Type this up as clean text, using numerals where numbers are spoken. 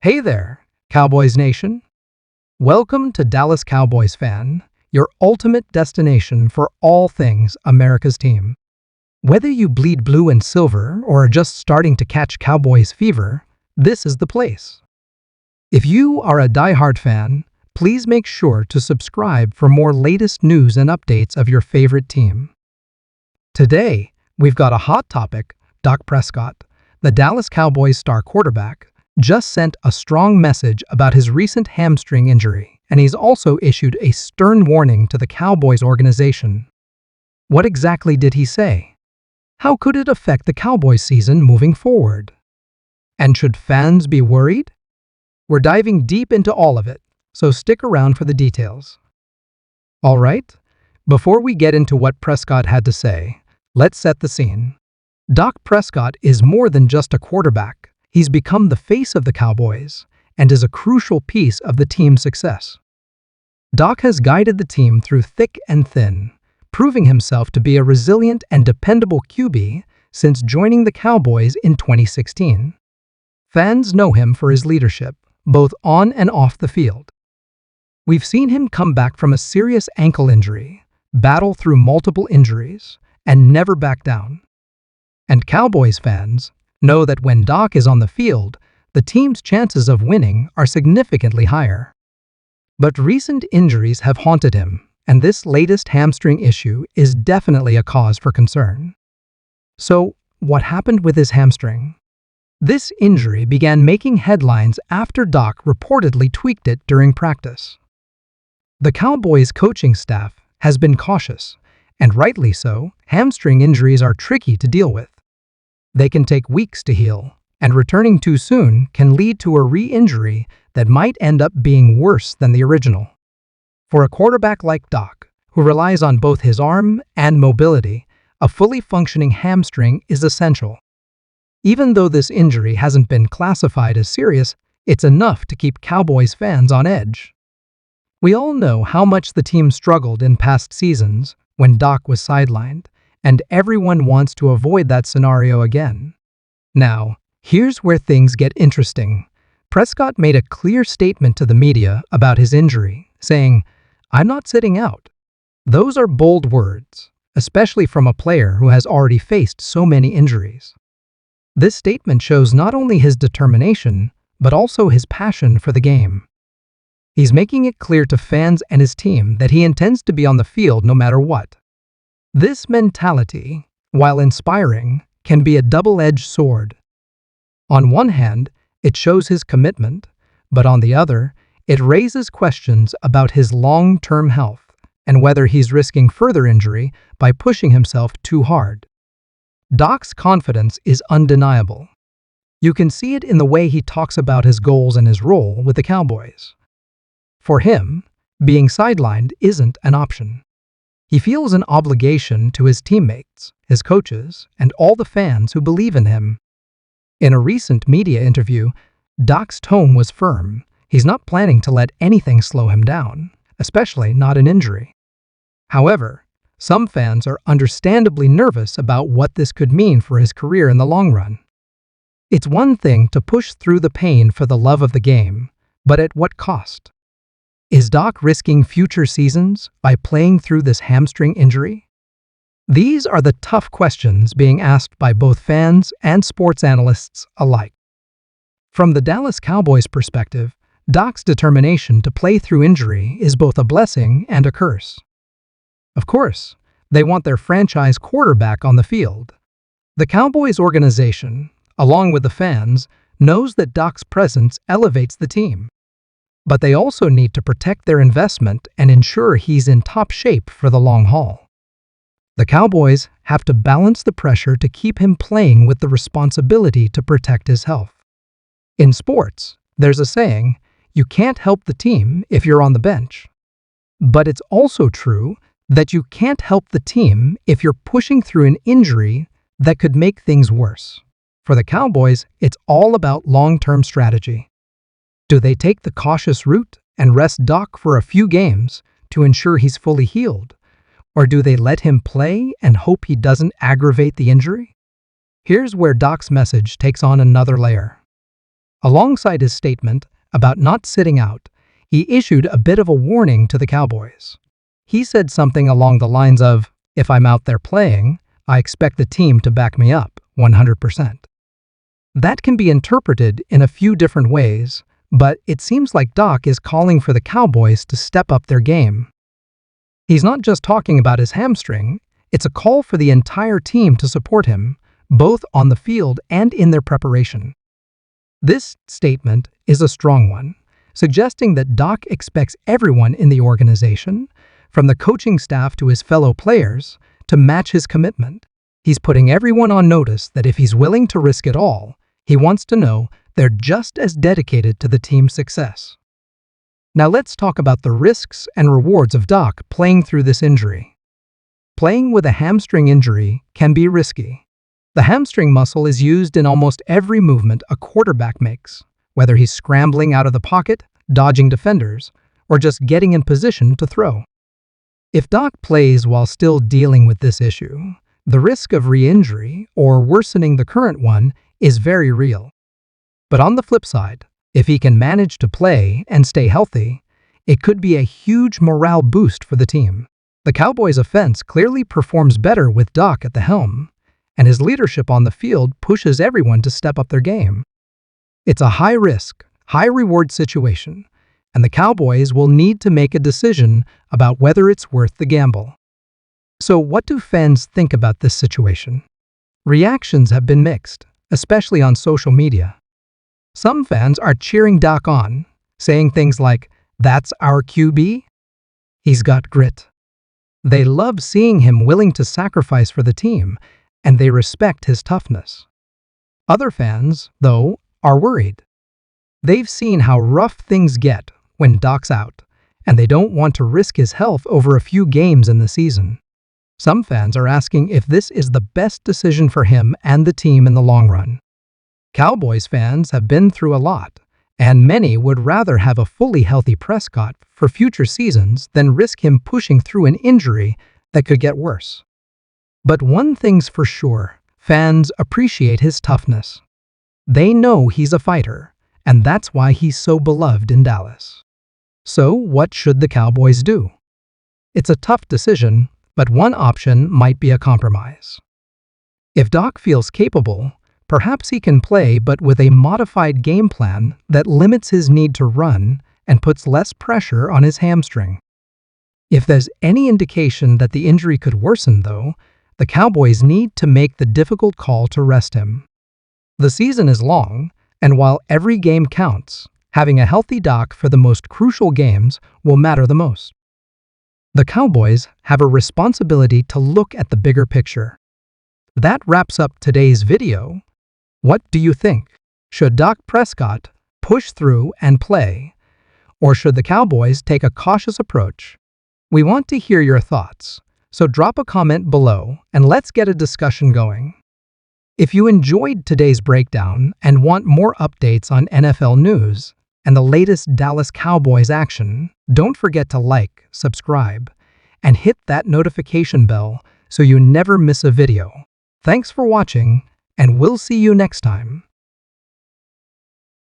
Hey there, Cowboys Nation. Welcome to Dallas Cowboys Fan, your ultimate destination for all things America's team. Whether you bleed blue and silver or are just starting to catch Cowboys fever, this is the place. If you are a diehard fan, please make sure to subscribe for more latest news and updates of your favorite team. Today, we've got a hot topic. Dak Prescott, the Dallas Cowboys star quarterback, just sent a strong message about his recent hamstring injury, and he's also issued a stern warning to the Cowboys organization. What exactly did he say? How could it affect the Cowboys season moving forward? And should fans be worried? We're diving deep into all of it, so stick around for the details. All right, before we get into what Prescott had to say, let's set the scene. Dak Prescott is more than just a quarterback. He's become the face of the Cowboys and is a crucial piece of the team's success. Dak has guided the team through thick and thin, proving himself to be a resilient and dependable QB since joining the Cowboys in 2016. Fans know him for his leadership, both on and off the field. We've seen him come back from a serious ankle injury, battle through multiple injuries, and never back down. And Cowboys fans know that when Dak is on the field, the team's chances of winning are significantly higher. But recent injuries have haunted him, and this latest hamstring issue is definitely a cause for concern. So, what happened with his hamstring? This injury began making headlines after Dak reportedly tweaked it during practice. The Cowboys coaching staff has been cautious, and rightly so. Hamstring injuries are tricky to deal with. They can take weeks to heal, and returning too soon can lead to a re-injury that might end up being worse than the original. For a quarterback like Dak, who relies on both his arm and mobility, a fully functioning hamstring is essential. Even though this injury hasn't been classified as serious, it's enough to keep Cowboys fans on edge. We all know how much the team struggled in past seasons when Dak was sidelined, and everyone wants to avoid that scenario again. Now, here's where things get interesting. Prescott made a clear statement to the media about his injury, saying, "I'm not sitting out." Those are bold words, especially from a player who has already faced so many injuries. This statement shows not only his determination, but also his passion for the game. He's making it clear to fans and his team that he intends to be on the field no matter what. This mentality, while inspiring, can be a double-edged sword. On one hand, it shows his commitment, but on the other, it raises questions about his long-term health and whether he's risking further injury by pushing himself too hard. Dak's confidence is undeniable. You can see it in the way he talks about his goals and his role with the Cowboys. For him, being sidelined isn't an option. He feels an obligation to his teammates, his coaches, and all the fans who believe in him. In a recent media interview, Dak's tone was firm. He's not planning to let anything slow him down, especially not an injury. However, some fans are understandably nervous about what this could mean for his career in the long run. It's one thing to push through the pain for the love of the game, but at what cost? Is Dak risking future seasons by playing through this hamstring injury? These are the tough questions being asked by both fans and sports analysts alike. From the Dallas Cowboys' perspective, Dak's determination to play through injury is both a blessing and a curse. Of course, they want their franchise quarterback on the field. The Cowboys organization, along with the fans, knows that Dak's presence elevates the team. But they also need to protect their investment and ensure he's in top shape for the long haul. The Cowboys have to balance the pressure to keep him playing with the responsibility to protect his health. In sports, there's a saying, you can't help the team if you're on the bench. But it's also true that you can't help the team if you're pushing through an injury that could make things worse. For the Cowboys, it's all about long-term strategy. Do they take the cautious route and rest Dak for a few games to ensure he's fully healed? Or do they let him play and hope he doesn't aggravate the injury? Here's where Dak's message takes on another layer. Alongside his statement about not sitting out, he issued a bit of a warning to the Cowboys. He said something along the lines of, "If I'm out there playing, I expect the team to back me up 100%. That can be interpreted in a few different ways, but it seems like Dak is calling for the Cowboys to step up their game. He's not just talking about his hamstring, it's a call for the entire team to support him, both on the field and in their preparation. This statement is a strong one, suggesting that Dak expects everyone in the organization, from the coaching staff to his fellow players, to match his commitment. He's putting everyone on notice that if he's willing to risk it all, he wants to know they're just as dedicated to the team's success. Now let's talk about the risks and rewards of Dak playing through this injury. Playing with a hamstring injury can be risky. The hamstring muscle is used in almost every movement a quarterback makes, whether he's scrambling out of the pocket, dodging defenders, or just getting in position to throw. If Dak plays while still dealing with this issue, the risk of re-injury or worsening the current one is very real. But on the flip side, if he can manage to play and stay healthy, it could be a huge morale boost for the team. The Cowboys' offense clearly performs better with Dak at the helm, and his leadership on the field pushes everyone to step up their game. It's a high-risk, high-reward situation, and the Cowboys will need to make a decision about whether it's worth the gamble. So what do fans think about this situation? Reactions have been mixed, especially on social media. Some fans are cheering Dak on, saying things like, "That's our QB? He's got grit." They love seeing him willing to sacrifice for the team, and they respect his toughness. Other fans, though, are worried. They've seen how rough things get when Dak's out, and they don't want to risk his health over a few games in the season. Some fans are asking if this is the best decision for him and the team in the long run. Cowboys fans have been through a lot, and many would rather have a fully healthy Prescott for future seasons than risk him pushing through an injury that could get worse. But one thing's for sure, fans appreciate his toughness. They know he's a fighter, and that's why he's so beloved in Dallas. So what should the Cowboys do? It's a tough decision, but one option might be a compromise. If Dak feels capable, perhaps he can play but with a modified game plan that limits his need to run and puts less pressure on his hamstring. If there's any indication that the injury could worsen, though, the Cowboys need to make the difficult call to rest him. The season is long, and while every game counts, having a healthy Dak for the most crucial games will matter the most. The Cowboys have a responsibility to look at the bigger picture. That wraps up today's video. What do you think? Should Dak Prescott push through and play, or should the Cowboys take a cautious approach? We want to hear your thoughts, so drop a comment below and let's get a discussion going. If you enjoyed today's breakdown and want more updates on NFL news and the latest Dallas Cowboys action, don't forget to like, subscribe, and hit that notification bell so you never miss a video. Thanks for watching, and we'll see you next time.